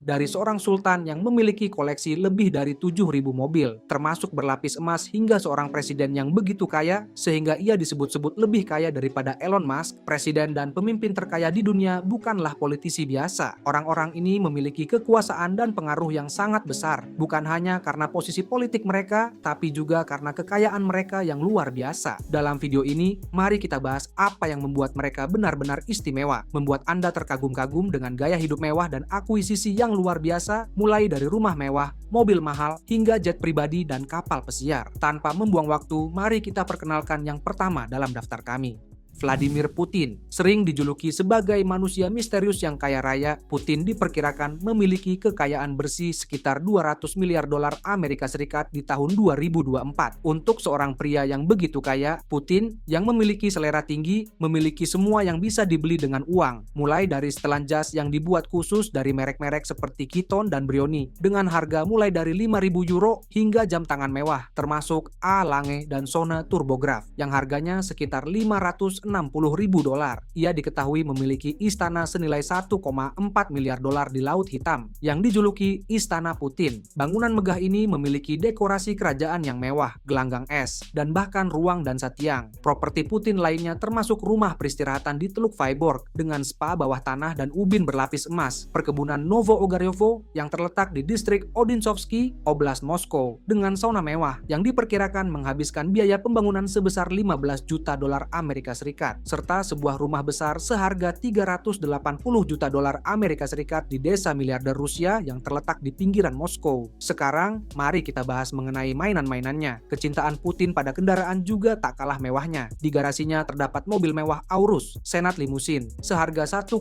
dari seorang sultan yang memiliki koleksi lebih dari 7.000 mobil, termasuk berlapis emas, hingga seorang presiden yang begitu kaya sehingga ia disebut-sebut lebih kaya daripada Elon Musk. Presiden dan pemimpin terkaya di dunia bukanlah politisi biasa. Orang-orang ini memiliki kekuasaan dan pengaruh yang sangat besar, bukan hanya karena posisi politik mereka, tapi juga karena kekayaan mereka yang luar biasa. Dalam video ini, mari kita bahas apa yang membuat mereka benar-benar istimewa, membuat Anda terkagum-kagum dengan gaya hidup mewah dan akuisisi yang luar biasa, mulai dari rumah mewah, mobil mahal, hingga jet pribadi dan kapal pesiar. Tanpa membuang waktu, mari kita perkenalkan yang pertama dalam daftar kami. Vladimir Putin. Sering dijuluki sebagai manusia misterius yang kaya raya, Putin diperkirakan memiliki kekayaan bersih sekitar 200 miliar dolar Amerika Serikat di tahun 2024. Untuk seorang pria yang begitu kaya, Putin yang memiliki selera tinggi, memiliki semua yang bisa dibeli dengan uang, mulai dari setelan jas yang dibuat khusus dari merek-merek seperti Kiton dan Brioni, dengan harga mulai dari 5.000 euro hingga jam tangan mewah, termasuk A. Lange dan Sona Turbograph, yang harganya sekitar 560.000 dolar. Ia diketahui memiliki istana senilai 1,4 miliar dolar di Laut Hitam, yang dijuluki Istana Putin. Bangunan megah ini memiliki dekorasi kerajaan yang mewah, gelanggang es, dan bahkan ruang dansa tiang. Properti Putin lainnya termasuk rumah peristirahatan di Teluk Vyborg dengan spa bawah tanah dan ubin berlapis emas, perkebunan Novo Ogaryovo yang terletak di distrik Odinsovsky, Oblast Moskow, dengan sauna mewah yang diperkirakan menghabiskan biaya pembangunan sebesar 15 juta dolar Amerika Serikat, serta sebuah rumah besar seharga 380 juta dolar Amerika Serikat di desa miliarder Rusia yang terletak di pinggiran Moskow. Sekarang, mari kita bahas mengenai mainan-mainannya. Kecintaan Putin pada kendaraan juga tak kalah mewahnya. Di garasinya terdapat mobil mewah Aurus, Senat Limousine, seharga 1,2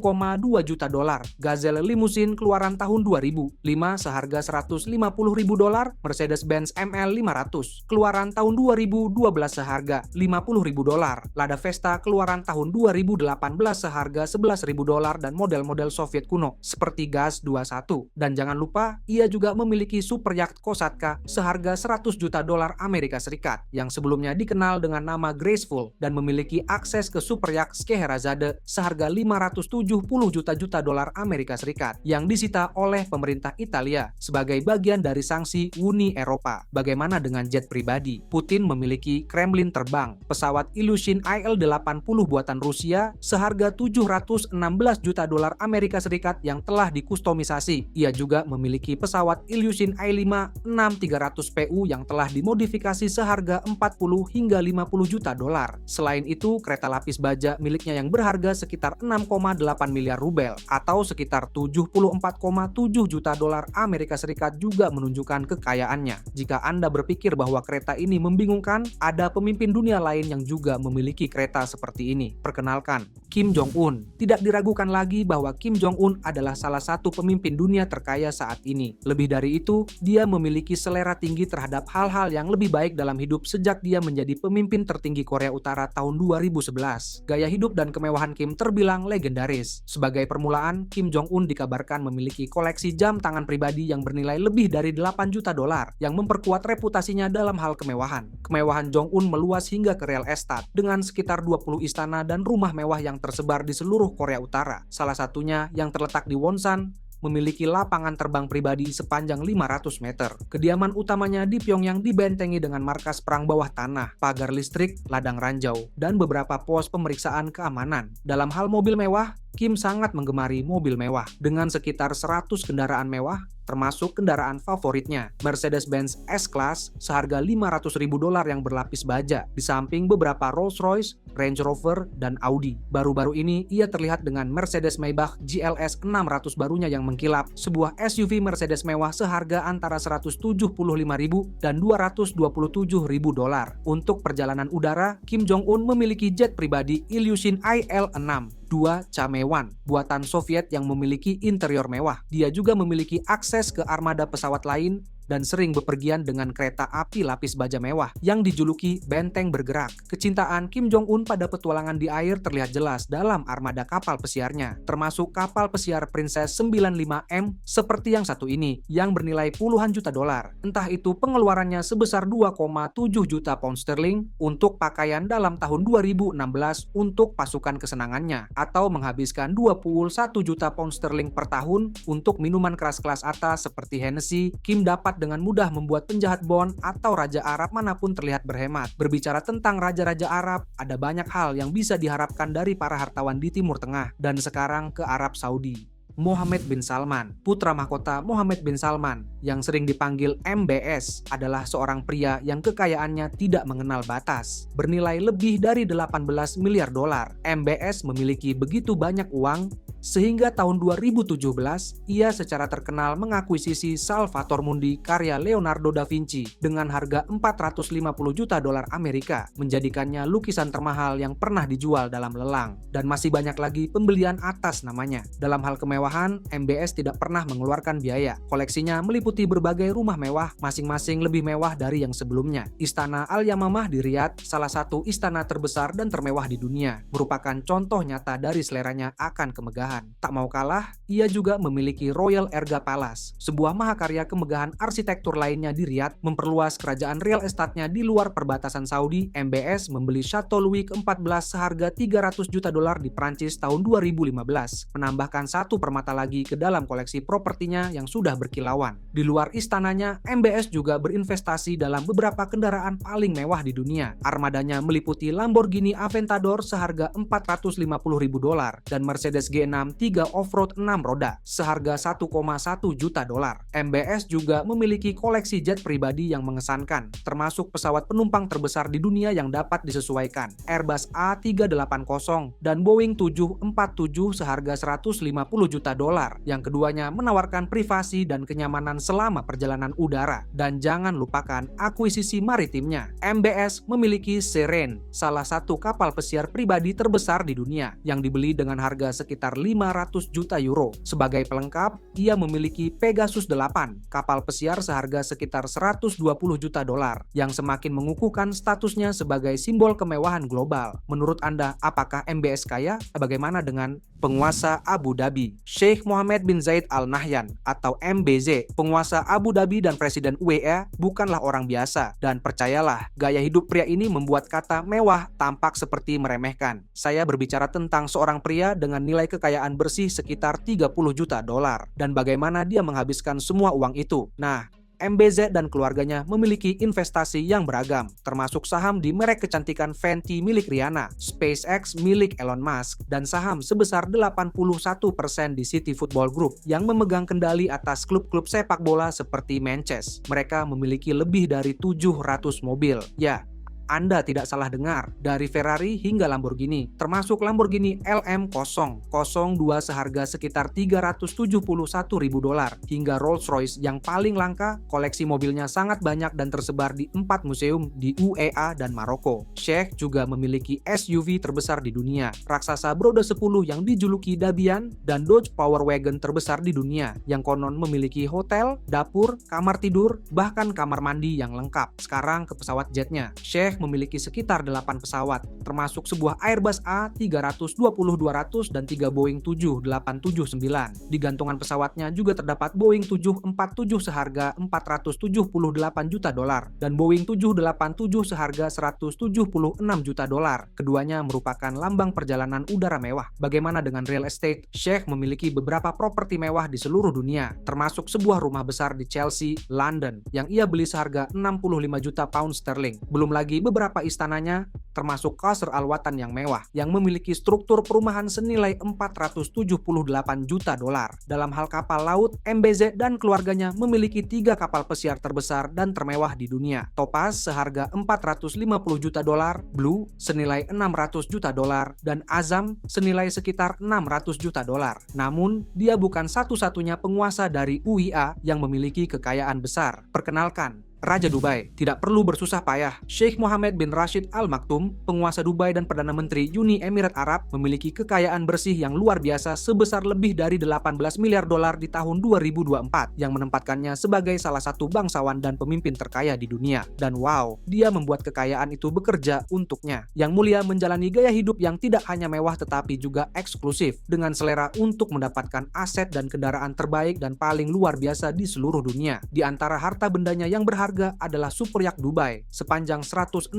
juta dolar, Gazelle Limousine keluaran tahun 2000, 5 seharga 150.000 dolar, Mercedes-Benz ML 500, keluaran tahun 2012 seharga 50.000 dolar, Lada Vesta keluaran tahun 2018 seharga 11.000 dolar, dan model-model Soviet kuno seperti Gaz-21. Dan jangan lupa, ia juga memiliki super yacht Kosatka seharga 100 juta dolar Amerika Serikat yang sebelumnya dikenal dengan nama Graceful, dan memiliki akses ke super yacht Scheherazade seharga 570 juta dolar Amerika Serikat yang disita oleh pemerintah Italia sebagai bagian dari sanksi Uni Eropa. Bagaimana dengan jet pribadi? Putin memiliki Kremlin terbang, pesawat Ilyushin Il-80 buatan Rusia seharga 716 juta dolar Amerika Serikat yang telah dikustomisasi. Ia juga memiliki pesawat Ilyushin I-5 6300PU yang telah dimodifikasi seharga 40 hingga 50 juta dolar. Selain itu, kereta lapis baja miliknya yang berharga sekitar 6,8 miliar rubel atau sekitar 74,7 juta dolar Amerika Serikat juga menunjukkan kekayaannya. Jika Anda berpikir bahwa kereta ini membingungkan, ada pemimpin dunia lain yang juga memiliki kereta seperti ini. Perkenalkan, Kim Jong-un. Tidak diragukan lagi bahwa Kim Jong-un adalah salah satu pemimpin dunia terkaya saat ini. Lebih dari itu, dia memiliki selera tinggi terhadap hal-hal yang lebih baik dalam hidup sejak dia menjadi pemimpin tertinggi Korea Utara tahun 2011. Gaya hidup dan kemewahan Kim terbilang legendaris. Sebagai permulaan, Kim Jong-un dikabarkan memiliki koleksi jam tangan pribadi yang bernilai lebih dari 8 juta dolar, yang memperkuat reputasinya dalam hal kemewahan. Kemewahan Jong-un meluas hingga ke real estate, dengan sekitar 20 istana dan rumah mewah yang tersebar di seluruh Korea Utara. Salah satunya yang terletak di Wonsan memiliki lapangan terbang pribadi sepanjang 500 meter. Kediaman utamanya di Pyongyang dibentengi dengan markas perang bawah tanah, pagar listrik, ladang ranjau, dan beberapa pos pemeriksaan keamanan. Dalam hal mobil mewah, Kim sangat menggemari mobil mewah dengan sekitar 100 kendaraan mewah, termasuk kendaraan favoritnya, Mercedes-Benz S-Class seharga 500.000 dolar yang berlapis baja, di samping beberapa Rolls-Royce, Range Rover, dan Audi. Baru-baru ini ia terlihat dengan Mercedes-Maybach GLS 600 barunya yang mengkilap, sebuah SUV Mercedes mewah seharga antara 175.000 dan 227.000 dolar. Untuk perjalanan udara, Kim Jong-un memiliki jet pribadi Ilyushin Il-6 2 Chamewan, buatan Soviet yang memiliki interior mewah. Dia juga memiliki akses ke armada pesawat lain dan sering bepergian dengan kereta api lapis baja mewah yang dijuluki benteng bergerak. Kecintaan Kim Jong-un pada petualangan di air terlihat jelas dalam armada kapal pesiarnya, termasuk kapal pesiar Princess 95M seperti yang satu ini yang bernilai puluhan juta dolar. Entah itu pengeluarannya sebesar 2,7 juta pound sterling untuk pakaian dalam tahun 2016 untuk pasukan kesenangannya, atau menghabiskan 21 juta pound sterling per tahun untuk minuman keras kelas atas seperti Hennessy. Kim dapat dengan mudah membuat penjahat Bond atau Raja Arab manapun terlihat berhemat. Berbicara tentang Raja-Raja Arab, ada banyak hal yang bisa diharapkan dari para hartawan di Timur Tengah, dan sekarang ke Arab Saudi. Mohammed bin Salman, putra mahkota Mohammed bin Salman, yang sering dipanggil MBS, adalah seorang pria yang kekayaannya tidak mengenal batas. Bernilai lebih dari 18 miliar dolar, MBS memiliki begitu banyak uang sehingga tahun 2017 ia secara terkenal mengakuisisi Salvator Mundi karya Leonardo da Vinci dengan harga 450 juta dolar Amerika, menjadikannya lukisan termahal yang pernah dijual dalam lelang. Dan masih banyak lagi pembelian atas namanya. Dalam hal kemewahan, MBS tidak pernah mengeluarkan biaya. Koleksinya meliputi berbagai rumah mewah, masing-masing lebih mewah dari yang sebelumnya. Istana Al-Yamamah di Riyadh, salah satu istana terbesar dan termewah di dunia, merupakan contoh nyata dari seleranya akan kemegahan. Tak mau kalah, ia juga memiliki Royal Erga Palace, sebuah mahakarya kemegahan arsitektur lainnya di Riyadh. Memperluas kerajaan real estate-nya di luar perbatasan Saudi, MBS membeli Chateau Louis ke-14 seharga 300 juta dolar di Prancis tahun 2015, menambahkan satu permata lagi ke dalam koleksi propertinya yang sudah berkilauan. Di luar istananya, MBS juga berinvestasi dalam beberapa kendaraan paling mewah di dunia. Armadanya meliputi Lamborghini Aventador seharga 450 ribu dolar dan Mercedes G6 3 off-road 6 roda seharga 1,1 juta dolar. MBS juga memiliki koleksi jet pribadi yang mengesankan, termasuk pesawat penumpang terbesar di dunia yang dapat disesuaikan, Airbus A380 dan Boeing 747 seharga 150 juta dolar, yang keduanya menawarkan privasi dan kenyamanan selama perjalanan udara. Dan jangan lupakan akuisisi maritimnya. MBS memiliki Serene, salah satu kapal pesiar pribadi terbesar di dunia, yang dibeli dengan harga sekitar 500 juta euro. Sebagai pelengkap, ia memiliki Pegasus 8, kapal pesiar seharga sekitar 120 juta dolar, yang semakin mengukuhkan statusnya sebagai simbol kemewahan global. Menurut Anda, apakah MBS kaya? Bagaimana dengan penguasa Abu Dhabi? Sheikh Mohammed bin Zayed Al Nahyan atau MBZ, penguasa Abu Dhabi dan presiden UAE, bukanlah orang biasa. Dan percayalah, gaya hidup pria ini membuat kata mewah tampak seperti meremehkan. Saya berbicara tentang seorang pria dengan nilai kekayaan bersih sekitar 30 juta dolar. Dan bagaimana dia menghabiskan semua uang itu? Nah, MBZ dan keluarganya memiliki investasi yang beragam, termasuk saham di merek kecantikan Fenty milik Rihanna, SpaceX milik Elon Musk, dan saham sebesar 81% di City Football Group yang memegang kendali atas klub-klub sepak bola seperti Manchester. Mereka memiliki lebih dari 700 mobil. Ya, Anda tidak salah dengar, dari Ferrari hingga Lamborghini, termasuk Lamborghini LM002 seharga sekitar 371 ribu dolar, hingga Rolls-Royce yang paling langka. Koleksi mobilnya sangat banyak dan tersebar di 4 museum di UEA dan Maroko. Sheikh juga memiliki SUV terbesar di dunia, raksasa beroda 10 yang dijuluki Dabian, dan Dodge Power Wagon terbesar di dunia, yang konon memiliki hotel, dapur, kamar tidur, bahkan kamar mandi yang lengkap. Sekarang ke pesawat jetnya. Sheikh memiliki sekitar 8 pesawat, termasuk sebuah Airbus A320-200 dan 3 Boeing 787-9. Di gantungan pesawatnya juga terdapat Boeing 747 seharga 478 juta dolar dan Boeing 787 seharga 176 juta dolar. Keduanya merupakan lambang perjalanan udara mewah. Bagaimana dengan real estate? Sheikh memiliki beberapa properti mewah di seluruh dunia, termasuk sebuah rumah besar di Chelsea, London, yang ia beli seharga 65 juta pound sterling. Belum lagi beberapa istananya, termasuk Qasr Al-Watan yang mewah, yang memiliki struktur perumahan senilai 478 juta dolar. Dalam hal kapal laut, MBZ dan keluarganya memiliki 3 kapal pesiar terbesar dan termewah di dunia. Topaz seharga 450 juta dolar, Blue senilai 600 juta dolar, dan Azam senilai sekitar 600 juta dolar. Namun, dia bukan satu-satunya penguasa dari UAE yang memiliki kekayaan besar. Perkenalkan, Raja Dubai. Tidak perlu bersusah payah, Sheikh Mohammed bin Rashid Al Maktoum Tamim, penguasa Dubai dan Perdana Menteri Uni Emirat Arab, memiliki kekayaan bersih yang luar biasa sebesar lebih dari 18 miliar dolar di tahun 2024, yang menempatkannya sebagai salah satu bangsawan dan pemimpin terkaya di dunia. Dan wow, dia membuat kekayaan itu bekerja untuknya. Yang Mulia menjalani gaya hidup yang tidak hanya mewah tetapi juga eksklusif, dengan selera untuk mendapatkan aset dan kendaraan terbaik dan paling luar biasa di seluruh dunia. Di antara harta bendanya yang berharga adalah super yacht Dubai sepanjang 162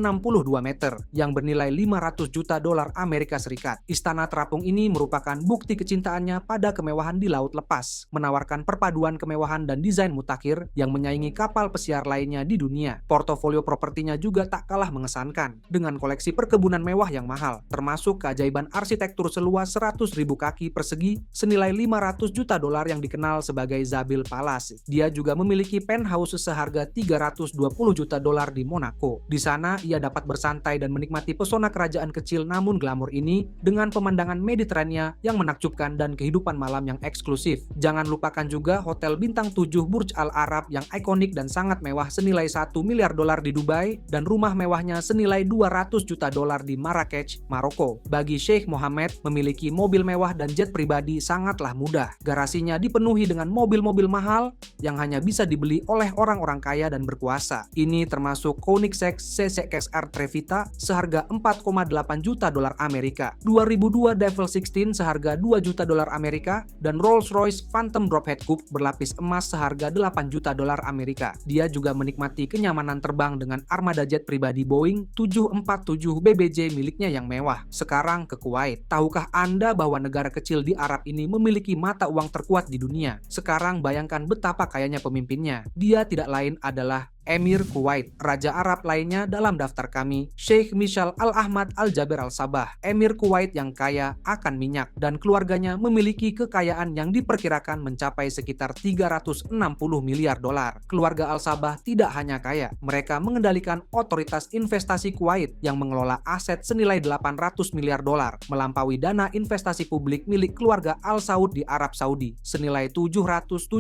meter yang bernilai 500 juta dolar Amerika Serikat. Istana terapung ini merupakan bukti kecintaannya pada kemewahan di laut lepas, menawarkan perpaduan kemewahan dan desain mutakhir yang menyaingi kapal pesiar lainnya di dunia. Portofolio propertinya juga tak kalah mengesankan, dengan koleksi perkebunan mewah yang mahal, termasuk keajaiban arsitektur seluas 100.000 kaki persegi senilai 500 juta dolar yang dikenal sebagai Zabil Palace. Dia juga memiliki penthouse seharga 320 juta dolar di Monaco. Di sana, ia dapat bersantai dan menikmati pesona kerajaan kecil namun glamor ini dengan pemandangan Mediterania yang menakjubkan dan kehidupan malam yang eksklusif. Jangan lupakan juga Hotel Bintang 7 Burj Al Arab yang ikonik dan sangat mewah senilai 1 miliar dolar di Dubai dan rumah mewahnya senilai 200 juta dolar di Marrakech, Maroko. Bagi Sheikh Mohammed, memiliki mobil mewah dan jet pribadi sangatlah mudah. Garasinya dipenuhi dengan mobil-mobil mahal yang hanya bisa dibeli oleh orang-orang kaya dan berkuasa. Ini termasuk Koenigsegg CCXR Trevita seharga 4,8 juta dolar Amerika, 2002 Devil 16 seharga 2 juta dolar Amerika, dan Rolls-Royce Phantom Drophead Coupe berlapis emas seharga 8 juta dolar Amerika. Dia juga menikmati kenyamanan terbang dengan armada jet pribadi Boeing 747 BBJ miliknya yang mewah. Sekarang ke Kuwait. Tahukah Anda bahwa negara kecil di Arab ini memiliki mata uang terkuat di dunia? Sekarang bayangkan betapa kayanya pemimpinnya. Dia tidak lain adalah Emir Kuwait. Raja Arab lainnya dalam daftar kami, Sheikh Misal Al-Ahmad Al-Jaber Al-Sabah. Emir Kuwait yang kaya akan minyak dan keluarganya memiliki kekayaan yang diperkirakan mencapai sekitar 360 miliar dolar. Keluarga Al-Sabah tidak hanya kaya, mereka mengendalikan otoritas investasi Kuwait yang mengelola aset senilai 800 miliar dolar, melampaui dana investasi publik milik keluarga Al-Saud di Arab Saudi senilai 776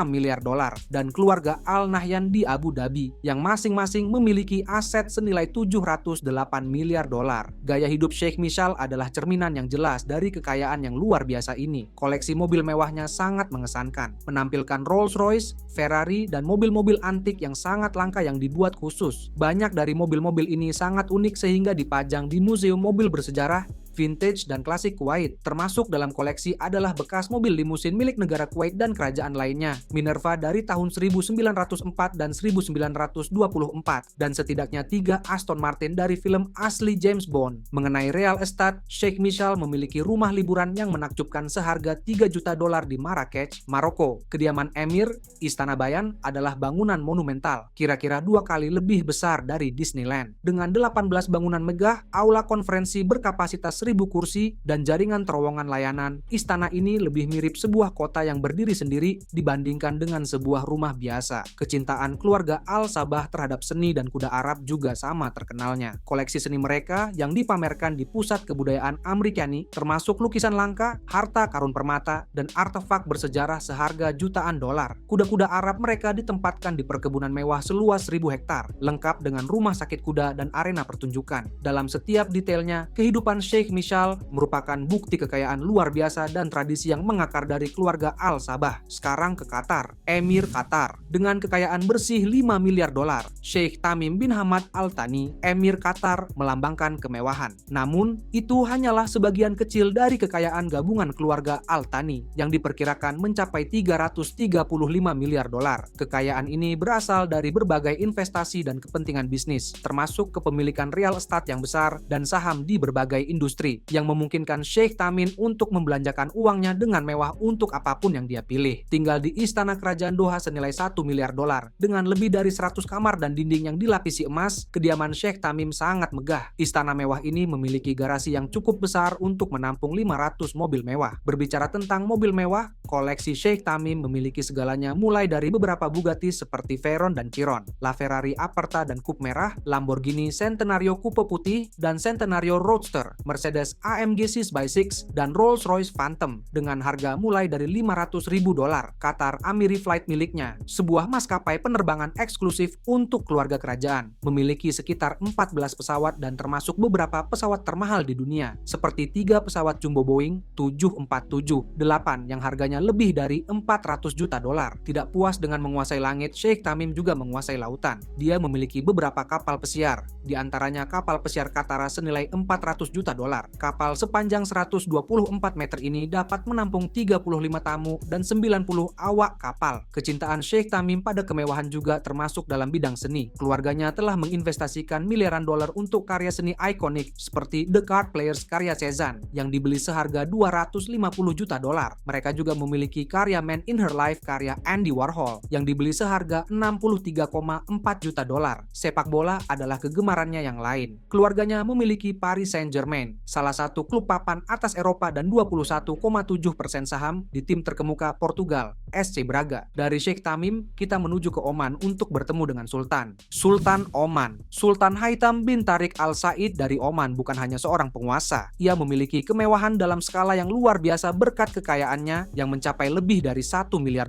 miliar dolar dan keluarga Al-Nahyan di Abu Dhabi yang masing-masing memiliki aset senilai 708 miliar dolar. Gaya hidup Sheikh Misal adalah cerminan yang jelas dari kekayaan yang luar biasa ini. Koleksi mobil mewahnya sangat mengesankan, menampilkan Rolls-Royce, Ferrari, dan mobil-mobil antik yang sangat langka yang dibuat khusus. Banyak dari mobil-mobil ini sangat unik sehingga dipajang di museum mobil bersejarah, vintage, dan klasik Kuwait. Termasuk dalam koleksi adalah bekas mobil limusin milik negara Kuwait dan kerajaan lainnya, Minerva dari tahun 1904 dan 1924, dan setidaknya 3 Aston Martin dari film asli James Bond. Mengenai real estate, Sheikh Misal memiliki rumah liburan yang menakjubkan seharga 3 juta dolar di Marrakech, Maroko. Kediaman Emir, Istana Bayan, adalah bangunan monumental, kira-kira 2 kali lebih besar dari Disneyland. Dengan 18 bangunan megah, aula konferensi berkapasitas 1.000 kursi, dan jaringan terowongan layanan, istana ini lebih mirip sebuah kota yang berdiri sendiri dibandingkan dengan sebuah rumah biasa. Kecintaan keluarga Al-Sabah terhadap seni dan kuda Arab juga sama terkenalnya. Koleksi seni mereka yang dipamerkan di Pusat Kebudayaan Amerikani termasuk lukisan langka, harta karun permata, dan artefak bersejarah seharga jutaan dolar. Kuda-kuda Arab mereka ditempatkan di perkebunan mewah seluas 1.000 hektar, lengkap dengan rumah sakit kuda dan arena pertunjukan. Dalam setiap detailnya, kehidupan Sheikh Misal merupakan bukti kekayaan luar biasa dan tradisi yang mengakar dari keluarga Al-Sabah. Sekarang ke Qatar. Emir Qatar. Dengan kekayaan bersih 5 miliar dolar, Sheikh Tamim bin Hamad Al Thani, Emir Qatar, melambangkan kemewahan. Namun, itu hanyalah sebagian kecil dari kekayaan gabungan keluarga Al Thani yang diperkirakan mencapai 335 miliar dolar. Kekayaan ini berasal dari berbagai investasi dan kepentingan bisnis, termasuk kepemilikan real estate yang besar dan saham di berbagai industri yang memungkinkan Sheikh Tamim untuk membelanjakan uangnya dengan mewah untuk apapun yang dia pilih. Tinggal di istana kerajaan Doha senilai 1 miliar dolar dengan lebih dari 100 kamar dan dinding yang dilapisi emas, kediaman Sheikh Tamim sangat megah. Istana mewah ini memiliki garasi yang cukup besar untuk menampung 500 mobil mewah. Berbicara tentang mobil mewah, koleksi Sheikh Tamim memiliki segalanya mulai dari beberapa Bugatti seperti Veyron dan Chiron, LaFerrari Aperta dan Coupe merah, Lamborghini Centenario Coupe putih dan Centenario Roadster, Mercedes Mercedes AMG 6x6 dan Rolls-Royce Phantom dengan harga mulai dari $500.000 Qatar Amiri Flight miliknya, sebuah maskapai penerbangan eksklusif untuk keluarga kerajaan. Memiliki sekitar 14 pesawat dan termasuk beberapa pesawat termahal di dunia, seperti 3 pesawat jumbo Boeing 747-8 yang harganya lebih dari $400 juta. Tidak puas dengan menguasai langit, Sheikh Tamim juga menguasai lautan. Dia memiliki beberapa kapal pesiar, di antaranya kapal pesiar Katara senilai $400 juta. Kapal sepanjang 124 meter ini dapat menampung 35 tamu dan 90 awak kapal. Kecintaan Sheikh Tamim pada kemewahan juga termasuk dalam bidang seni. Keluarganya telah menginvestasikan miliaran dolar untuk karya seni ikonik seperti The Card Players karya Cezanne yang dibeli seharga $250 juta. Mereka juga memiliki karya Man in Her Life karya Andy Warhol yang dibeli seharga $63,4 juta. Sepak bola adalah kegemarannya yang lain. Keluarganya memiliki Paris Saint-Germain, salah satu klub papan atas Eropa, dan 21,7% saham di tim terkemuka Portugal, SC Braga. Dari Sheikh Tamim, kita menuju ke Oman untuk bertemu dengan Sultan. Sultan Oman. Sultan Haitham bin Tariq Al Said dari Oman bukan hanya seorang penguasa. Ia memiliki kemewahan dalam skala yang luar biasa berkat kekayaannya yang mencapai lebih dari $1 miliar.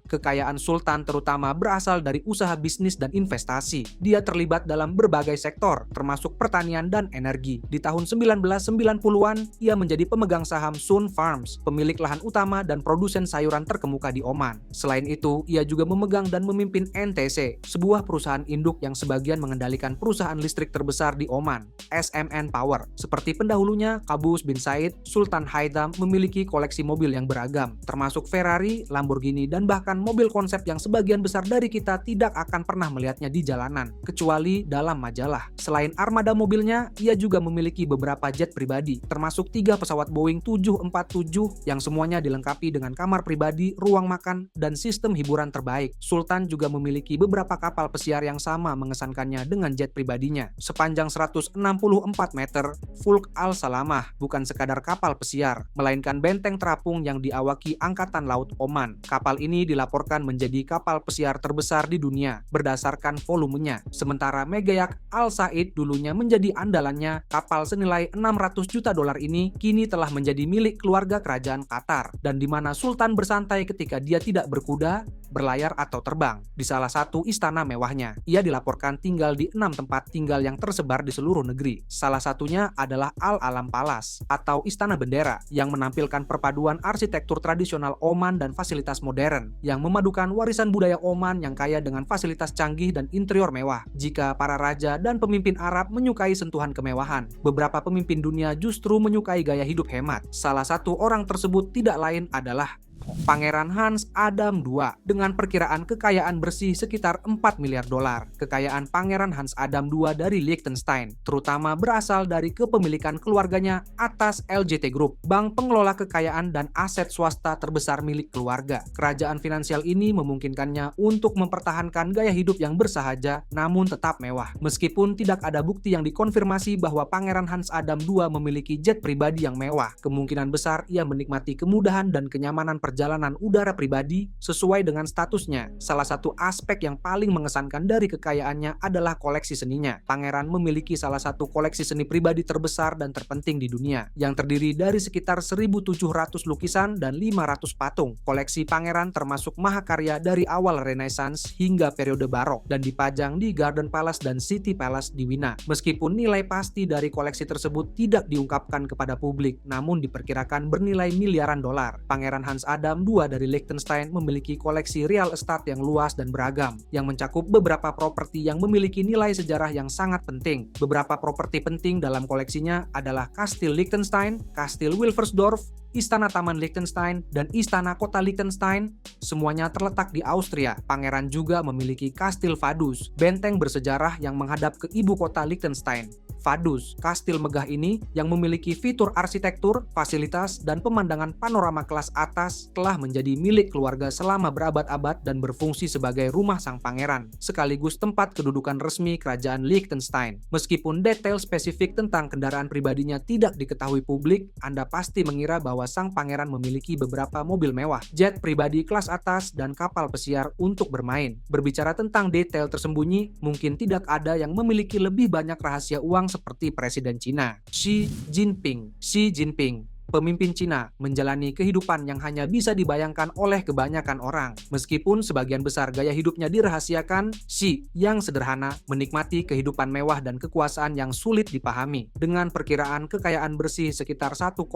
Kekayaan Sultan terutama berasal dari usaha bisnis dan investasi. Dia terlibat dalam berbagai sektor, termasuk pertanian dan energi. Di tahun 1990-an, ia menjadi pemegang saham Sun Farms, pemilik lahan utama dan produsen sayuran terkemuka di Oman. Selain itu, ia juga memegang dan memimpin NTC, sebuah perusahaan induk yang sebagian mengendalikan perusahaan listrik terbesar di Oman, SMN Power. Seperti pendahulunya, Qaboos bin Said, Sultan Haitham memiliki koleksi mobil yang beragam, termasuk Ferrari, Lamborghini, dan bahkan mobil konsep yang sebagian besar dari kita tidak akan pernah melihatnya di jalanan, kecuali dalam majalah. Selain armada mobilnya, ia juga memiliki beberapa jet pribadi, termasuk 3 pesawat Boeing 747 yang semuanya dilengkapi dengan kamar pribadi, ruang makan, dan sistem hiburan terbaik. Sultan juga memiliki beberapa kapal pesiar yang sama mengesankannya dengan jet pribadinya. Sepanjang 164 meter, Fulk Al Salamah bukan sekadar kapal pesiar, melainkan benteng terapung yang diawaki Angkatan Laut Oman. Kapal ini dilaporkan menjadi kapal pesiar terbesar di dunia berdasarkan volumenya. Sementara Megayak Al Said dulunya menjadi andalannya, kapal senilai $600 juta ini kini telah menjadi milik keluarga kerajaan Qatar, dan di mana Sultan bersantai ketika dia tidak berkuda, berlayar atau terbang di salah satu istana mewahnya. Ia dilaporkan tinggal di 6 tempat tinggal yang tersebar di seluruh negeri. Salah satunya adalah Al Alam Palace atau Istana Bendera yang menampilkan perpaduan arsitektur tradisional Oman dan fasilitas modern yang memadukan warisan budaya Oman yang kaya dengan fasilitas canggih dan interior mewah. Jika para raja dan pemimpin Arab menyukai sentuhan kemewahan, beberapa pemimpin dunia justru menyukai gaya hidup hemat. Salah satu orang tersebut tidak lain adalah Pangeran Hans Adam II dengan perkiraan kekayaan bersih sekitar $4 miliar. Kekayaan Pangeran Hans Adam II dari Liechtenstein terutama berasal dari kepemilikan keluarganya atas LJT Group, bank pengelola kekayaan dan aset swasta terbesar milik keluarga. Kerajaan finansial ini memungkinkannya untuk mempertahankan gaya hidup yang bersahaja namun tetap mewah. Meskipun tidak ada bukti yang dikonfirmasi bahwa Pangeran Hans Adam II memiliki jet pribadi yang mewah, kemungkinan besar ia menikmati kemudahan dan kenyamanan perjalanan udara pribadi sesuai dengan statusnya. Salah satu aspek yang paling mengesankan dari kekayaannya adalah koleksi seninya. Pangeran memiliki salah satu koleksi seni pribadi terbesar dan terpenting di dunia, yang terdiri dari sekitar 1.700 lukisan dan 500 patung. Koleksi Pangeran termasuk mahakarya dari awal Renaissance hingga periode Barok dan dipajang di Garden Palace dan City Palace di Wina. Meskipun nilai pasti dari koleksi tersebut tidak diungkapkan kepada publik, namun diperkirakan bernilai miliaran dolar. Pangeran Hans Adam II dari Liechtenstein memiliki koleksi real estate yang luas dan beragam, yang mencakup beberapa properti yang memiliki nilai sejarah yang sangat penting. Beberapa properti penting dalam koleksinya adalah Kastil Liechtenstein, Kastil Wilversdorf, Istana Taman Liechtenstein, dan Istana Kota Liechtenstein. Semuanya terletak di Austria. Pangeran juga memiliki Kastil Vaduz, benteng bersejarah yang menghadap ke ibu kota Liechtenstein. Vaduz, kastil megah ini yang memiliki fitur arsitektur, fasilitas, dan pemandangan panorama kelas atas telah menjadi milik keluarga selama berabad-abad dan berfungsi sebagai rumah sang pangeran, sekaligus tempat kedudukan resmi kerajaan Liechtenstein. Meskipun detail spesifik tentang kendaraan pribadinya tidak diketahui publik, Anda pasti mengira bahwa sang pangeran memiliki beberapa mobil mewah, jet pribadi kelas atas, dan kapal pesiar untuk bermain. Berbicara tentang detail tersembunyi, mungkin tidak ada yang memiliki lebih banyak rahasia uang seperti Presiden Cina, Xi Jinping. Pemimpin Cina menjalani kehidupan yang hanya bisa dibayangkan oleh kebanyakan orang. Meskipun sebagian besar gaya hidupnya dirahasiakan, Xi yang sederhana menikmati kehidupan mewah dan kekuasaan yang sulit dipahami. Dengan perkiraan kekayaan bersih sekitar 1,3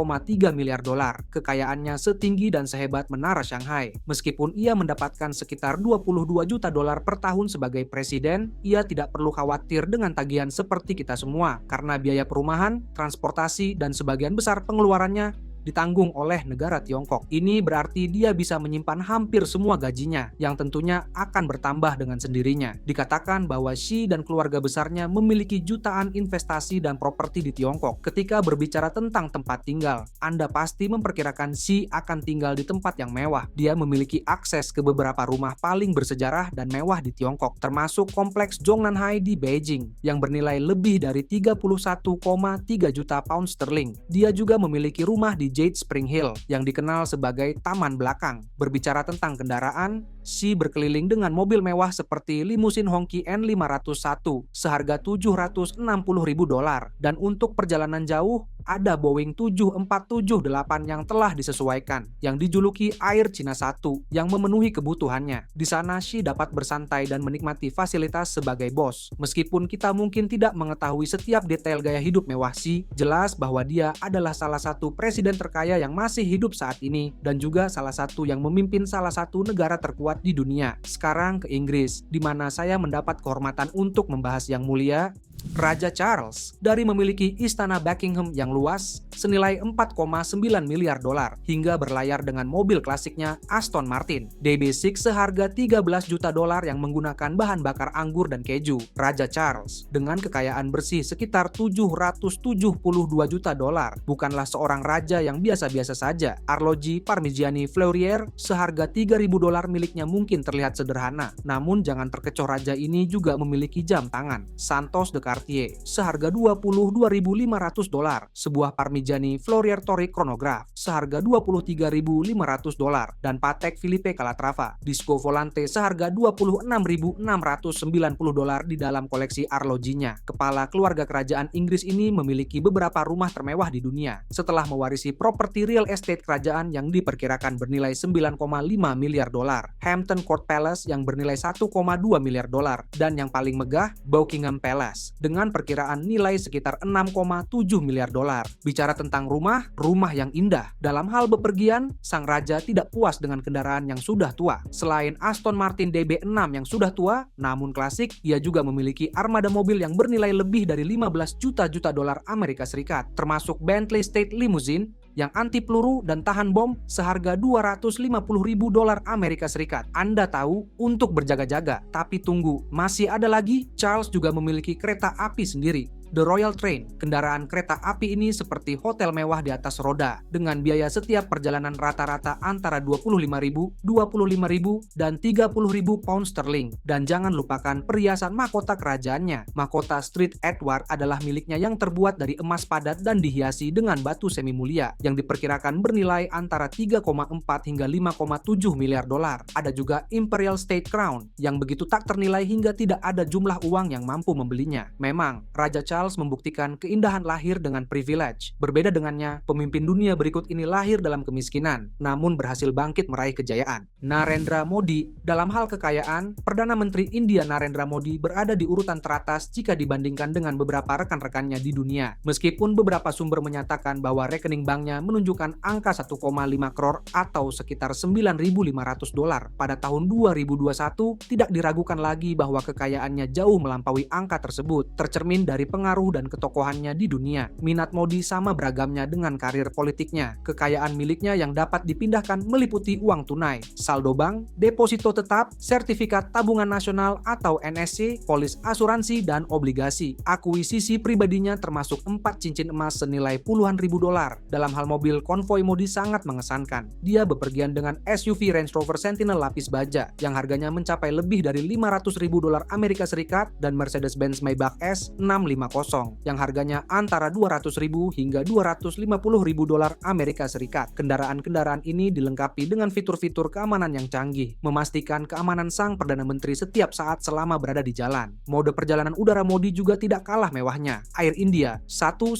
miliar dolar, kekayaannya setinggi dan sehebat menara Shanghai. Meskipun ia mendapatkan sekitar 22 juta dolar per tahun sebagai presiden, ia tidak perlu khawatir dengan tagihan seperti kita semua, karena biaya perumahan, transportasi, dan sebagian besar pengeluarannya ditanggung oleh negara Tiongkok. Ini berarti dia bisa menyimpan hampir semua gajinya, yang tentunya akan bertambah dengan sendirinya. Dikatakan bahwa Xi dan keluarga besarnya memiliki jutaan investasi dan properti di Tiongkok. Ketika berbicara tentang tempat tinggal, Anda pasti memperkirakan Xi akan tinggal di tempat yang mewah. Dia memiliki akses ke beberapa rumah paling bersejarah dan mewah di Tiongkok, termasuk kompleks Zhongnanhai di Beijing, yang bernilai lebih dari 31,3 juta pound sterling. Dia juga memiliki rumah di Jade Spring Hill yang dikenal sebagai taman belakang. Berbicara tentang kendaraan, Xi berkeliling dengan mobil mewah seperti limusin Hongqi N501 seharga 760.000 dolar, dan untuk perjalanan jauh ada Boeing 7478 yang telah disesuaikan, yang dijuluki Air Cina 1, yang memenuhi kebutuhannya. Di sana Xi dapat bersantai dan menikmati fasilitas sebagai bos. Meskipun kita mungkin tidak mengetahui setiap detail gaya hidup mewah Xi, jelas bahwa dia adalah salah satu presiden terkaya yang masih hidup saat ini, dan juga salah satu yang memimpin salah satu negara terkuat di dunia. Sekarang ke Inggris, di mana saya mendapat kehormatan untuk membahas yang mulia, Raja Charles. Dari memiliki istana Buckingham yang luas senilai 4,9 miliar dolar hingga berlayar dengan mobil klasiknya Aston Martin DB6 seharga 13 juta dolar yang menggunakan bahan bakar anggur dan keju. Raja Charles dengan kekayaan bersih sekitar 772 juta dolar bukanlah seorang raja yang biasa-biasa saja. Arloji Parmigiani Fleurier seharga 3.000 dolar miliknya mungkin terlihat sederhana, namun jangan terkecoh, raja ini juga memiliki jam tangan Santos de Cartier seharga 22.500 dolar, sebuah Parmigiani Fleurier Tori chronograph seharga 23.500 dolar, dan Patek Philippe Calatrava Disco Volante seharga 26.690 dolar di dalam koleksi arlojinya. Kepala keluarga kerajaan Inggris ini memiliki beberapa rumah termewah di dunia setelah mewarisi properti real estate kerajaan yang diperkirakan bernilai 9,5 miliar dolar, Hampton Court Palace yang bernilai 1,2 miliar dolar, dan yang paling megah Buckingham Palace dengan perkiraan nilai sekitar 6,7 miliar dolar. Bicara tentang rumah yang indah. Dalam hal bepergian, sang raja tidak puas dengan kendaraan yang sudah tua. Selain Aston Martin DB6 yang sudah tua, namun klasik, ia juga memiliki armada mobil yang bernilai lebih dari 15 juta dolar Amerika Serikat, termasuk Bentley State Limousine yang anti peluru dan tahan bom seharga 250.000 dolar Amerika Serikat. Anda tahu, untuk berjaga-jaga. Tapi tunggu, masih ada lagi. Charles juga memiliki kereta api sendiri, The Royal Train. Kendaraan kereta api ini seperti hotel mewah di atas roda, dengan biaya setiap perjalanan rata-rata antara 25.000, 25.000, dan 30.000 pound sterling. Dan jangan lupakan perhiasan mahkota kerajaannya. Mahkota Street Edward adalah miliknya yang terbuat dari emas padat dan dihiasi dengan batu semi mulia, yang diperkirakan bernilai antara 3,4 hingga 5,7 miliar dolar. Ada juga Imperial State Crown, yang begitu tak ternilai hingga tidak ada jumlah uang yang mampu membelinya. Memang, Raja Charles membuktikan keindahan lahir dengan privilege. Berbeda dengannya, pemimpin dunia berikut ini lahir dalam kemiskinan, namun berhasil bangkit meraih kejayaan. Narendra Modi. Dalam hal kekayaan, Perdana Menteri India Narendra Modi berada di urutan teratas jika dibandingkan dengan beberapa rekan-rekannya di dunia. Meskipun beberapa sumber menyatakan bahwa rekening banknya menunjukkan angka 1,5 crore atau sekitar 9.500 dolar pada tahun 2021, tidak diragukan lagi bahwa kekayaannya jauh melampaui angka tersebut, tercermin dari pengaruh dan ketokohannya di dunia. Minat Modi sama beragamnya dengan karir politiknya. Kekayaan miliknya yang dapat dipindahkan meliputi uang tunai, saldo bank, deposito tetap, sertifikat tabungan nasional atau NSC, polis asuransi, dan obligasi. Akuisisi pribadinya termasuk 4 cincin emas senilai puluhan ribu dolar. Dalam hal mobil, konvoi Modi sangat mengesankan. Dia bepergian dengan SUV Range Rover Sentinel lapis baja yang harganya mencapai lebih dari 500.000 dolar Amerika Serikat dan Mercedes-Benz Maybach S 650. kosong yang harganya antara 200.000 hingga 250.000 dolar Amerika Serikat. Kendaraan-kendaraan ini dilengkapi dengan fitur-fitur keamanan yang canggih, memastikan keamanan sang Perdana Menteri setiap saat selama berada di jalan. Mode perjalanan udara Modi juga tidak kalah mewahnya. Air India,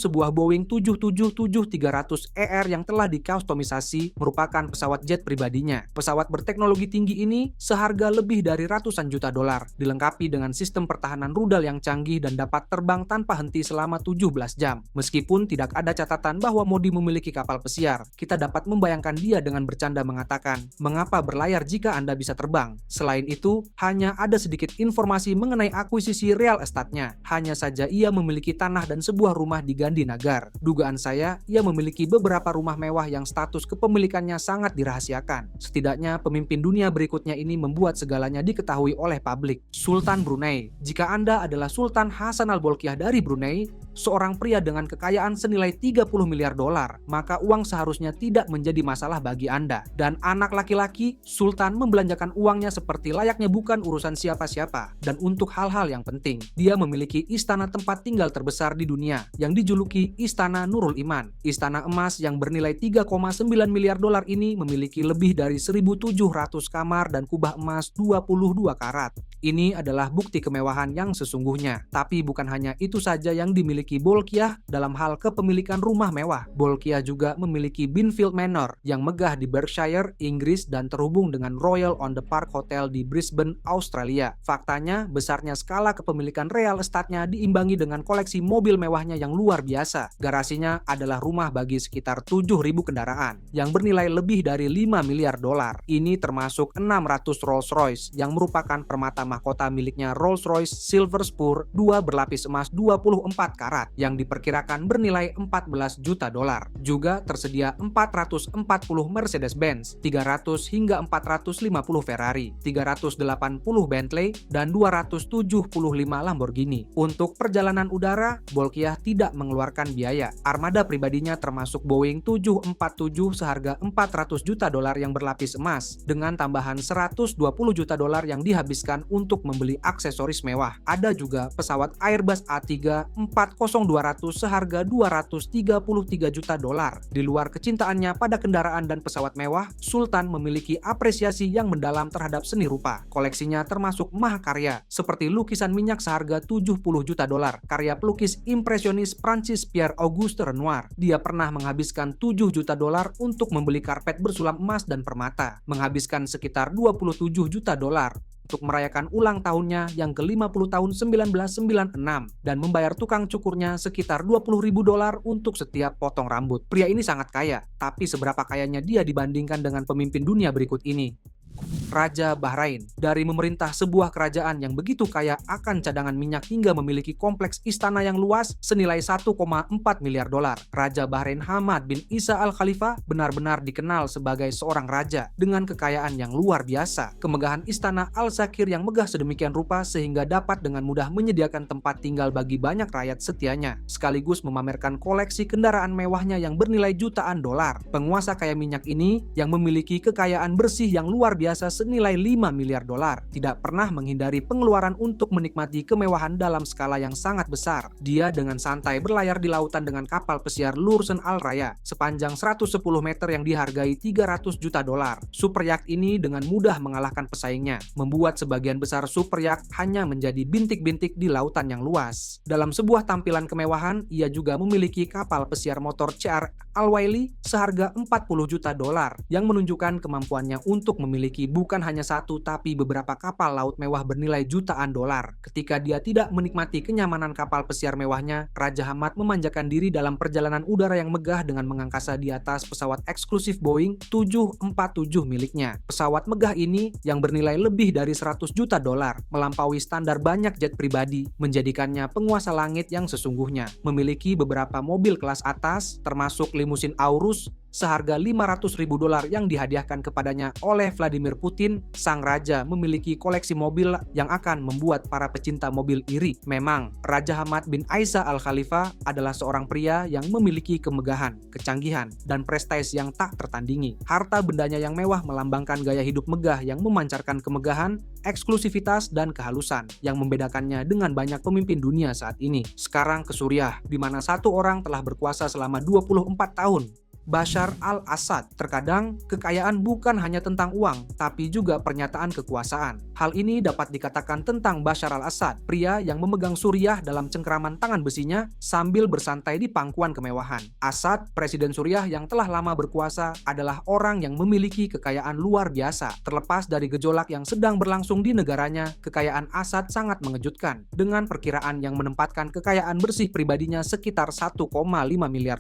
sebuah Boeing 777-300ER yang telah dikustomisasi merupakan pesawat jet pribadinya. Pesawat berteknologi tinggi ini seharga lebih dari ratusan juta dolar, dilengkapi dengan sistem pertahanan rudal yang canggih dan dapat terbang tanpa henti selama 17 jam. Meskipun tidak ada catatan bahwa Modi memiliki kapal pesiar, kita dapat membayangkan dia dengan bercanda mengatakan, "Mengapa berlayar jika Anda bisa terbang?" Selain itu, hanya ada sedikit informasi mengenai akuisisi real estate-nya. Hanya saja ia memiliki tanah dan sebuah rumah di Gandhinagar. Dugaan saya, ia memiliki beberapa rumah mewah yang status kepemilikannya sangat dirahasiakan. Setidaknya pemimpin dunia berikutnya ini membuat segalanya diketahui oleh publik. Sultan Brunei. Jika Anda adalah Sultan Hasan Al-Bolkiah dari Brunei, seorang pria dengan kekayaan senilai 30 miliar dolar, maka uang seharusnya tidak menjadi masalah bagi Anda. Dan anak laki-laki, Sultan membelanjakan uangnya seperti layaknya bukan urusan siapa-siapa. Dan untuk hal-hal yang penting, dia memiliki istana tempat tinggal terbesar di dunia yang dijuluki Istana Nurul Iman. Istana emas yang bernilai 3,9 miliar dolar ini memiliki lebih dari 1.700 kamar dan kubah emas 22 karat. Ini adalah bukti kemewahan yang sesungguhnya. Tapi bukan hanya itu saja yang dimiliki Bolkiah dalam hal kepemilikan rumah mewah. Bolkiah juga memiliki Binfield Manor yang megah di Berkshire, Inggris dan terhubung dengan Royal on the Park Hotel di Brisbane, Australia. Faktanya, besarnya skala kepemilikan real estate-nya diimbangi dengan koleksi mobil mewahnya yang luar biasa. Garasinya adalah rumah bagi sekitar 7.000 kendaraan yang bernilai lebih dari 5 miliar dolar. Ini termasuk 600 Rolls-Royce yang merupakan permata mahkota miliknya Rolls-Royce Silver Spur 2 berlapis emas 24 karat yang diperkirakan bernilai 14 juta dolar. Juga tersedia 440 Mercedes-Benz, 300 hingga 450 Ferrari, 380 Bentley, dan 275 Lamborghini. Untuk perjalanan udara, Bolkiah tidak mengeluarkan biaya. Armada pribadinya termasuk Boeing 747 seharga 400 juta dolar yang berlapis emas, dengan tambahan 120 juta dolar yang dihabiskan untuk membeli aksesoris mewah. Ada juga pesawat Airbus A3 40200 seharga 233 juta dolar. Di luar kecintaannya pada kendaraan dan pesawat mewah, Sultan memiliki apresiasi yang mendalam terhadap seni rupa. Koleksinya termasuk mahakarya, seperti lukisan minyak seharga 70 juta dolar, karya pelukis impresionis Prancis Pierre Auguste Renoir. Dia pernah menghabiskan 7 juta dolar untuk membeli karpet bersulam emas dan permata, menghabiskan sekitar 27 juta dolar untuk merayakan ulang tahunnya yang ke-50 tahun 1996 dan membayar tukang cukurnya sekitar 20.000 dolar untuk setiap potong rambut. Pria ini sangat kaya, tapi seberapa kayanya dia dibandingkan dengan pemimpin dunia berikut ini? Raja Bahrain. Dari memerintah sebuah kerajaan yang begitu kaya akan cadangan minyak hingga memiliki kompleks istana yang luas senilai 1,4 miliar dolar, Raja Bahrain Hamad bin Isa Al Khalifa benar-benar dikenal sebagai seorang raja dengan kekayaan yang luar biasa. Kemegahan istana Al-Zakir yang megah sedemikian rupa sehingga dapat dengan mudah menyediakan tempat tinggal bagi banyak rakyat setianya, sekaligus memamerkan koleksi kendaraan mewahnya yang bernilai jutaan dolar. Penguasa kaya minyak ini yang memiliki kekayaan bersih yang luar biasa senilai 5 miliar dolar, tidak pernah menghindari pengeluaran untuk menikmati kemewahan dalam skala yang sangat besar. Dia dengan santai berlayar di lautan dengan kapal pesiar Lursen Al Raya sepanjang 110 meter yang dihargai 300 juta dolar. Super yacht ini dengan mudah mengalahkan pesaingnya, membuat sebagian besar super yacht hanya menjadi bintik-bintik di lautan yang luas. Dalam sebuah tampilan kemewahan, ia juga memiliki kapal pesiar motor CR Al-Waili seharga 40 juta dolar yang menunjukkan kemampuannya untuk memiliki bukan hanya satu tapi beberapa kapal laut mewah bernilai jutaan dolar. Ketika dia tidak menikmati kenyamanan kapal pesiar mewahnya, Raja Hamad memanjakan diri dalam perjalanan udara yang megah dengan mengangkasa di atas pesawat eksklusif Boeing 747 miliknya. Pesawat megah ini yang bernilai lebih dari 100 juta dolar, melampaui standar banyak jet pribadi, menjadikannya penguasa langit yang sesungguhnya. Memiliki beberapa mobil kelas atas, termasuk limusin Aurus, seharga $500.000 yang dihadiahkan kepadanya oleh Vladimir Putin, sang raja memiliki koleksi mobil yang akan membuat para pecinta mobil iri. Memang, Raja Hamad bin Isa Al Khalifa adalah seorang pria yang memiliki kemegahan, kecanggihan, dan prestasi yang tak tertandingi. Harta bendanya yang mewah melambangkan gaya hidup megah yang memancarkan kemegahan, eksklusivitas, dan kehalusan yang membedakannya dengan banyak pemimpin dunia saat ini. Sekarang ke Suriah, di mana satu orang telah berkuasa selama 24 tahun. Bashar al-Assad. Terkadang, kekayaan bukan hanya tentang uang, tapi juga pernyataan kekuasaan. Hal ini dapat dikatakan tentang Bashar al-Assad, pria yang memegang Suriah dalam cengkeraman tangan besinya sambil bersantai di pangkuan kemewahan. Assad, presiden Suriah yang telah lama berkuasa, adalah orang yang memiliki kekayaan luar biasa. Terlepas dari gejolak yang sedang berlangsung di negaranya, kekayaan Assad sangat mengejutkan, dengan perkiraan yang menempatkan kekayaan bersih pribadinya sekitar $1,5 miliar.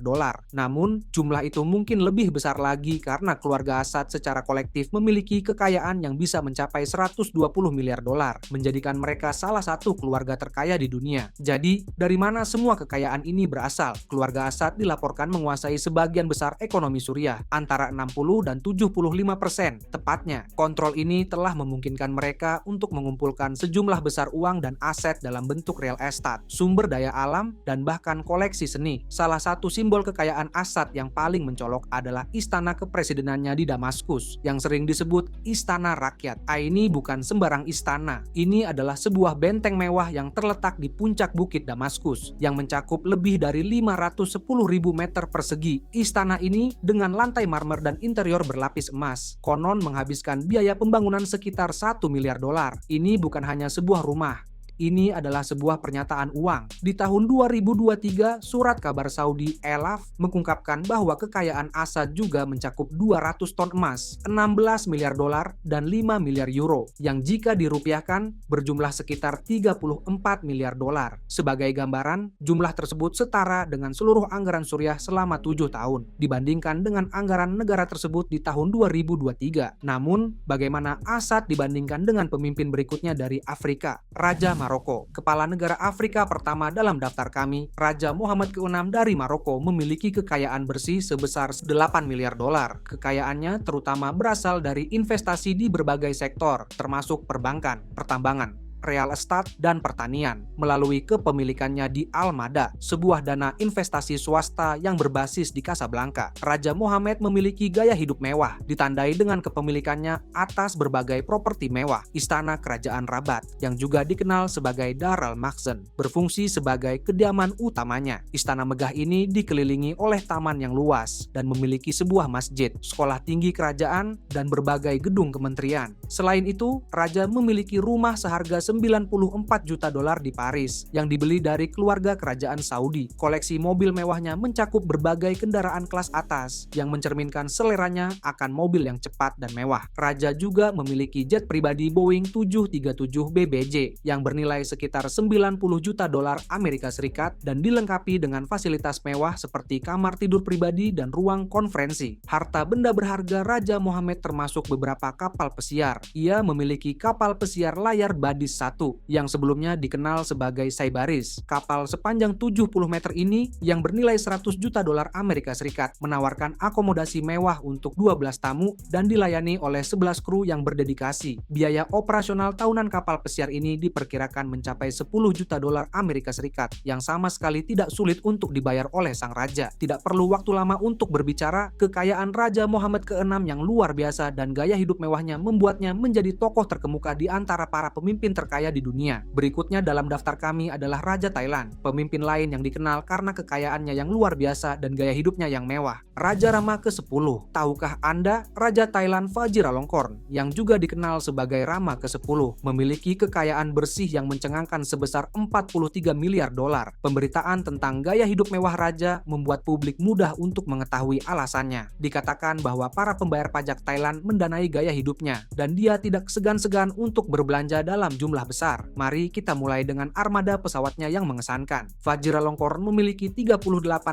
Namun, jumlah itu mungkin lebih besar lagi karena keluarga Assad secara kolektif memiliki kekayaan yang bisa mencapai $120 miliar, menjadikan mereka salah satu keluarga terkaya di dunia. Jadi, dari mana semua kekayaan ini berasal? Keluarga Assad dilaporkan menguasai sebagian besar ekonomi Suriah, antara 60 dan 75%. Tepatnya, kontrol ini telah memungkinkan mereka untuk mengumpulkan sejumlah besar uang dan aset dalam bentuk real estate, sumber daya alam, dan bahkan koleksi seni. Salah satu simbol kekayaan Assad yang paling mencolok adalah istana kepresidenannya di Damaskus yang sering disebut Istana Rakyat. Ini bukan sembarang istana. Ini adalah sebuah benteng mewah yang terletak di puncak bukit Damaskus yang mencakup lebih dari 510.000 meter persegi. Istana ini dengan lantai marmer dan interior berlapis emas konon menghabiskan biaya pembangunan sekitar $1 miliar. Ini bukan hanya sebuah rumah. Ini adalah sebuah pernyataan uang. Di tahun 2023, surat kabar Saudi Elaf mengungkapkan bahwa kekayaan Assad juga mencakup 200 ton emas, $16 miliar, dan €5 miliar, yang jika dirupiahkan berjumlah sekitar $34 miliar. Sebagai gambaran, jumlah tersebut setara dengan seluruh anggaran Suriah selama 7 tahun, dibandingkan dengan anggaran negara tersebut di tahun 2023. Namun, bagaimana Assad dibandingkan dengan pemimpin berikutnya dari Afrika? Raja Maroko. Kepala negara Afrika pertama dalam daftar kami, Raja Mohammed ke-6 dari Maroko memiliki kekayaan bersih sebesar $8 miliar. Kekayaannya terutama berasal dari investasi di berbagai sektor, termasuk perbankan, pertambangan, real estate, dan pertanian melalui kepemilikannya di Al-Mada, sebuah dana investasi swasta yang berbasis di Casablanca. Raja Mohammed memiliki gaya hidup mewah, ditandai dengan kepemilikannya atas berbagai properti mewah. Istana Kerajaan Rabat, yang juga dikenal sebagai Dar al-Makhzen, berfungsi sebagai kediaman utamanya. Istana megah ini dikelilingi oleh taman yang luas dan memiliki sebuah masjid, sekolah tinggi kerajaan, dan berbagai gedung kementerian. Selain itu, Raja memiliki rumah seharga $94 juta di Paris yang dibeli dari keluarga kerajaan Saudi. Koleksi mobil mewahnya mencakup berbagai kendaraan kelas atas yang mencerminkan seleranya akan mobil yang cepat dan mewah. Raja juga memiliki jet pribadi Boeing 737 BBJ yang bernilai sekitar $90 juta Amerika Serikat dan dilengkapi dengan fasilitas mewah seperti kamar tidur pribadi dan ruang konferensi. Harta benda berharga Raja Mohammed termasuk beberapa kapal pesiar. Ia memiliki kapal pesiar layar Badis 1 yang sebelumnya dikenal sebagai Saybaris. Kapal sepanjang 70 meter ini yang bernilai $100 juta Amerika Serikat menawarkan akomodasi mewah untuk 12 tamu dan dilayani oleh 11 kru yang berdedikasi. Biaya operasional tahunan kapal pesiar ini diperkirakan mencapai $10 juta Amerika Serikat yang sama sekali tidak sulit untuk dibayar oleh sang raja. Tidak perlu waktu lama untuk berbicara, kekayaan Raja Mohammed ke-6 yang luar biasa dan gaya hidup mewahnya membuatnya menjadi tokoh terkemuka di antara para pemimpin terkaya di dunia. Berikutnya dalam daftar kami adalah Raja Thailand, pemimpin lain yang dikenal karena kekayaannya yang luar biasa dan gaya hidupnya yang mewah. Raja Rama ke-10. Tahukah Anda, Raja Thailand Vajiralongkorn, yang juga dikenal sebagai Rama ke-10, memiliki kekayaan bersih yang mencengangkan sebesar $43 miliar. Pemberitaan tentang gaya hidup mewah raja membuat publik mudah untuk mengetahui alasannya. Dikatakan bahwa para pembayar pajak Thailand mendanai gaya hidupnya, dan dia tidak segan-segan untuk berbelanja dalam jumlah berjumlah besar. Mari kita mulai dengan armada pesawatnya yang mengesankan. Vajiralongkorn memiliki 38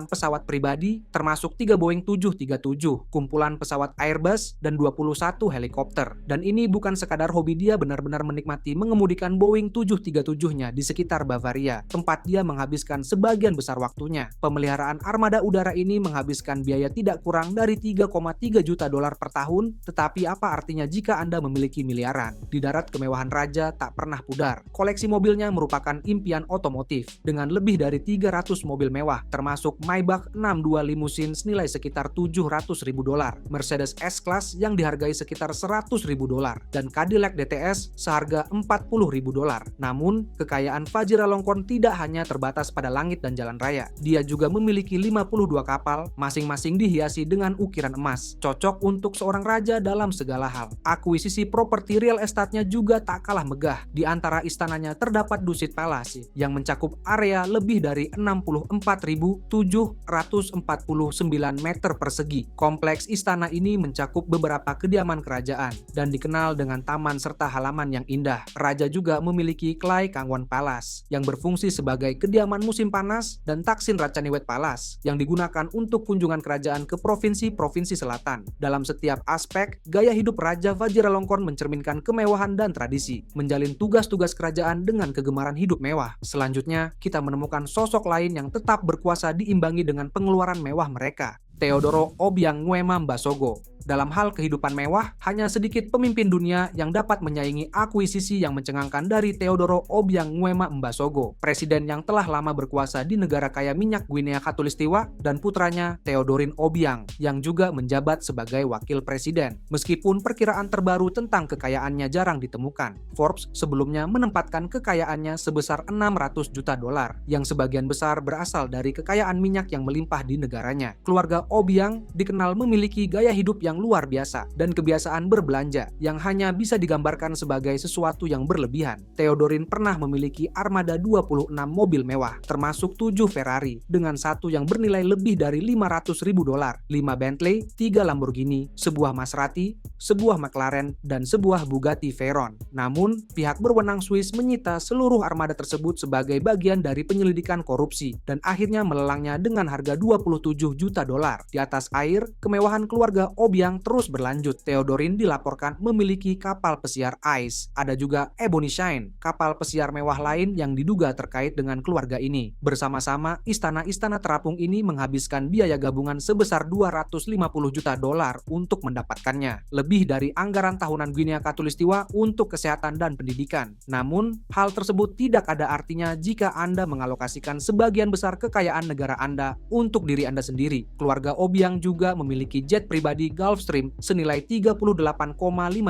pesawat pribadi, termasuk 3 Boeing 737, kumpulan pesawat Airbus, dan 21 helikopter. Dan ini bukan sekadar hobi, dia benar-benar menikmati mengemudikan Boeing 737-nya di sekitar Bavaria, tempat dia menghabiskan sebagian besar waktunya. Pemeliharaan armada udara ini menghabiskan biaya tidak kurang dari 3,3 juta dolar per tahun, tetapi apa artinya jika Anda memiliki miliaran? Di darat kemewahan raja tak pernah pudar. Koleksi mobilnya merupakan impian otomotif, dengan lebih dari 300 mobil mewah, termasuk Maybach 62 limousine senilai sekitar 700 ribu dolar, Mercedes S-Class yang dihargai sekitar 100 ribu dolar, dan Cadillac DTS seharga 40 ribu dolar. Namun, kekayaan Vajiralongkorn tidak hanya terbatas pada langit dan jalan raya. Dia juga memiliki 52 kapal, masing-masing dihiasi dengan ukiran emas, cocok untuk seorang raja dalam segala hal. Akuisisi properti real estate-nya juga tak kalah megah. Di antara istananya terdapat Dusit Palace yang mencakup area lebih dari 64.749 meter persegi. Kompleks istana ini mencakup beberapa kediaman kerajaan dan dikenal dengan taman serta halaman yang indah. Raja juga memiliki Klai Kangwon Palace yang berfungsi sebagai kediaman musim panas dan Taksin Ratchaniwet Palace yang digunakan untuk kunjungan kerajaan ke provinsi-provinsi selatan. Dalam setiap aspek, gaya hidup Raja Vajiralongkorn mencerminkan kemewahan dan tradisi, menjalin tugas-tugas kerajaan dengan kegemaran hidup mewah. Selanjutnya, kita menemukan sosok lain yang tetap berkuasa diimbangi dengan pengeluaran mewah mereka, Teodoro Obiang Nguema Mbasogo. Dalam hal kehidupan mewah, hanya sedikit pemimpin dunia yang dapat menyaingi akuisisi yang mencengangkan dari Teodoro Obiang Nguema Mbasogo, presiden yang telah lama berkuasa di negara kaya minyak Guinea Khatulistiwa, dan putranya Theodorin Obiang yang juga menjabat sebagai wakil presiden. Meskipun perkiraan terbaru tentang kekayaannya jarang ditemukan, Forbes sebelumnya menempatkan kekayaannya sebesar 600 juta dolar, yang sebagian besar berasal dari kekayaan minyak yang melimpah di negaranya. Keluarga Obiang dikenal memiliki gaya hidup yang luar biasa dan kebiasaan berbelanja yang hanya bisa digambarkan sebagai sesuatu yang berlebihan. Theodorin pernah memiliki armada 26 mobil mewah, termasuk 7 Ferrari dengan satu yang bernilai lebih dari 500 ribu dolar, 5 Bentley, 3 Lamborghini, sebuah Maserati, sebuah McLaren, dan sebuah Bugatti Veyron. Namun, pihak berwenang Swiss menyita seluruh armada tersebut sebagai bagian dari penyelidikan korupsi dan akhirnya melelangnya dengan harga 27 juta dolar. Di atas air, kemewahan keluarga Obiang yang terus berlanjut. Theodorin dilaporkan memiliki kapal pesiar Ice. Ada juga Ebony Shine, kapal pesiar mewah lain yang diduga terkait dengan keluarga ini. Bersama-sama, istana-istana terapung ini menghabiskan biaya gabungan sebesar 250 juta dolar untuk mendapatkannya. Lebih dari anggaran tahunan Guinea Khatulistiwa untuk kesehatan dan pendidikan. Namun, hal tersebut tidak ada artinya jika Anda mengalokasikan sebagian besar kekayaan negara Anda untuk diri Anda sendiri. Keluarga Obiang juga memiliki jet pribadi Gulfstream senilai 38,5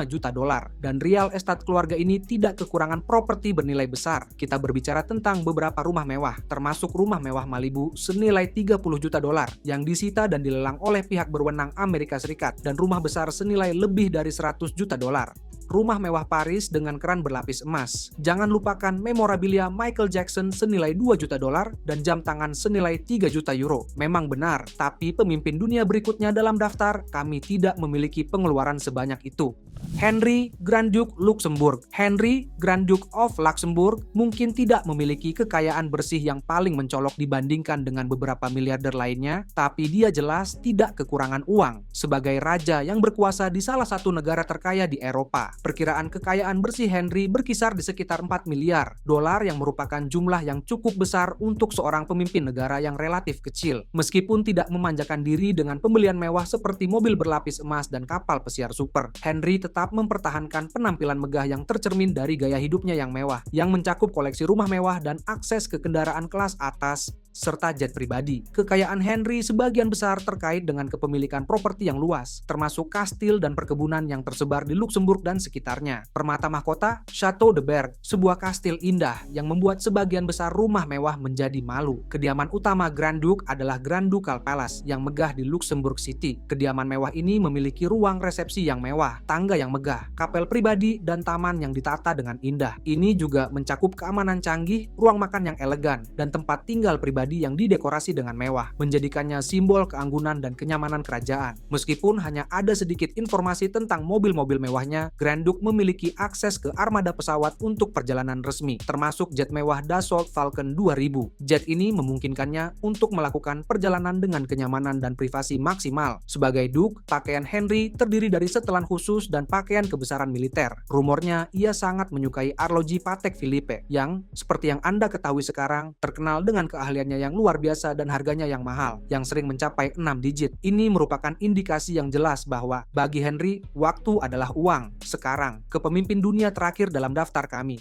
juta dolar, dan real estate keluarga ini tidak kekurangan properti bernilai besar. Kita berbicara tentang beberapa rumah mewah, termasuk rumah mewah Malibu senilai 30 juta dolar yang disita dan dilelang oleh pihak berwenang Amerika Serikat, dan rumah besar senilai lebih dari 100 juta dolar. Rumah mewah Paris dengan keran berlapis emas. Jangan lupakan memorabilia Michael Jackson senilai 2 juta dolar dan jam tangan senilai 3 juta euro. Memang benar, tapi pemimpin dunia berikutnya dalam daftar, kami tidak memiliki pengeluaran sebanyak itu. Henry, Grand Duke Luxembourg. Henry, Grand Duke of Luxembourg mungkin tidak memiliki kekayaan bersih yang paling mencolok dibandingkan dengan beberapa miliarder lainnya, tapi dia jelas tidak kekurangan uang. Sebagai raja yang berkuasa di salah satu negara terkaya di Eropa, perkiraan kekayaan bersih Henry berkisar di sekitar 4 miliar dolar yang merupakan jumlah yang cukup besar untuk seorang pemimpin negara yang relatif kecil. Meskipun tidak memanjakan diri dengan pembelian mewah seperti mobil berlapis emas dan kapal pesiar super, Henry tetap mempertahankan penampilan megah yang tercermin dari gaya hidupnya yang mewah, yang mencakup koleksi rumah mewah dan akses ke kendaraan kelas atas serta jet pribadi. Kekayaan Henry sebagian besar terkait dengan kepemilikan properti yang luas, termasuk kastil dan perkebunan yang tersebar di Luxembourg dan sekitarnya. Permata mahkota, Chateau de Berg, sebuah kastil indah yang membuat sebagian besar rumah mewah menjadi malu. Kediaman utama Grand Duke adalah Grand Ducal Palace yang megah di Luxembourg City. Kediaman mewah ini memiliki ruang resepsi yang mewah, tangga yang megah, kapel pribadi, dan taman yang ditata dengan indah. Ini juga mencakup keamanan canggih, ruang makan yang elegan, dan tempat tinggal pribadi pribadi yang didekorasi dengan mewah, menjadikannya simbol keanggunan dan kenyamanan kerajaan. Meskipun hanya ada sedikit informasi tentang mobil-mobil mewahnya, Grand Duke memiliki akses ke armada pesawat untuk perjalanan resmi, termasuk jet mewah Dassault Falcon 2000. Jet ini memungkinkannya untuk melakukan perjalanan dengan kenyamanan dan privasi maksimal. Sebagai Duke, pakaian Henry terdiri dari setelan khusus dan pakaian kebesaran militer. Rumornya, ia sangat menyukai arloji Patek Philippe, yang, seperti yang Anda ketahui sekarang, terkenal dengan keahliannya yang luar biasa dan harganya yang mahal, yang sering mencapai 6 digit. Ini merupakan indikasi yang jelas bahwa bagi Henry, waktu adalah uang. Sekarang, ke pemimpin dunia terakhir dalam daftar kami.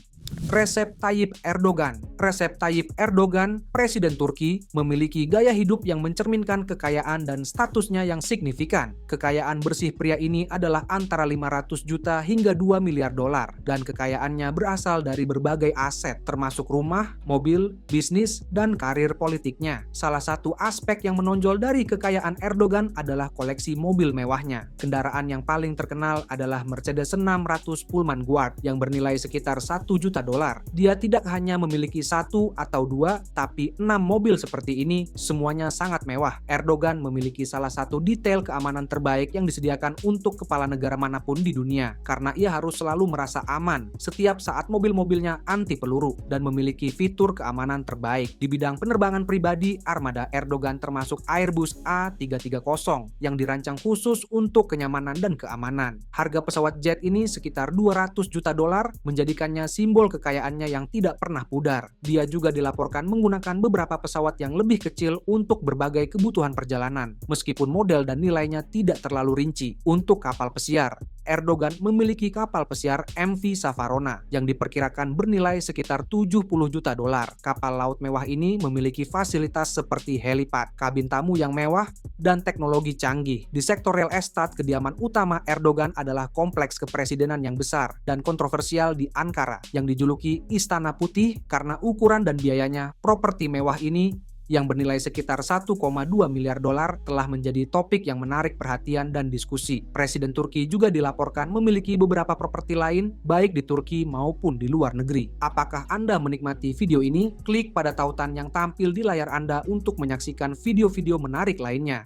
Recep Tayyip Erdogan. Recep Tayyip Erdogan, Presiden Turki, memiliki gaya hidup yang mencerminkan kekayaan dan statusnya yang signifikan. Kekayaan bersih pria ini adalah antara 500 juta hingga 2 miliar dolar, dan kekayaannya berasal dari berbagai aset, termasuk rumah, mobil, bisnis, dan karir politiknya. Salah satu aspek yang menonjol dari kekayaan Erdogan adalah koleksi mobil mewahnya. Kendaraan yang paling terkenal adalah Mercedes 600 Pullman Guard yang bernilai sekitar 1 juta dolar. Dia tidak hanya memiliki 1 atau 2, tapi 6 mobil seperti ini, semuanya sangat mewah. Erdogan memiliki salah satu detail keamanan terbaik yang disediakan untuk kepala negara manapun di dunia, karena ia harus selalu merasa aman setiap saat mobil-mobilnya anti peluru dan memiliki fitur keamanan terbaik. Di bidang penerbangan pribadi, armada Erdogan termasuk Airbus A330 yang dirancang khusus untuk kenyamanan dan keamanan. Harga pesawat jet ini sekitar 200 juta dolar, menjadikannya simbol kekayaannya yang tidak pernah pudar. Dia juga dilaporkan menggunakan beberapa pesawat yang lebih kecil untuk berbagai kebutuhan perjalanan, meskipun model dan nilainya tidak terlalu rinci. Untuk kapal pesiar, Erdogan memiliki kapal pesiar MV Savarona yang diperkirakan bernilai sekitar 70 juta dolar. Kapal laut mewah ini memiliki fasilitas seperti helipad, kabin tamu yang mewah, dan teknologi canggih. Di sektor real estate, kediaman utama Erdogan adalah kompleks kepresidenan yang besar dan kontroversial di Ankara yang dijuluki Istana Putih karena ukuran dan biayanya. Properti mewah ini yang bernilai sekitar 1,2 miliar dolar telah menjadi topik yang menarik perhatian dan diskusi. Presiden Turki juga dilaporkan memiliki beberapa properti lain, baik di Turki maupun di luar negeri. Apakah Anda menikmati video ini? Klik pada tautan yang tampil di layar Anda untuk menyaksikan video-video menarik lainnya.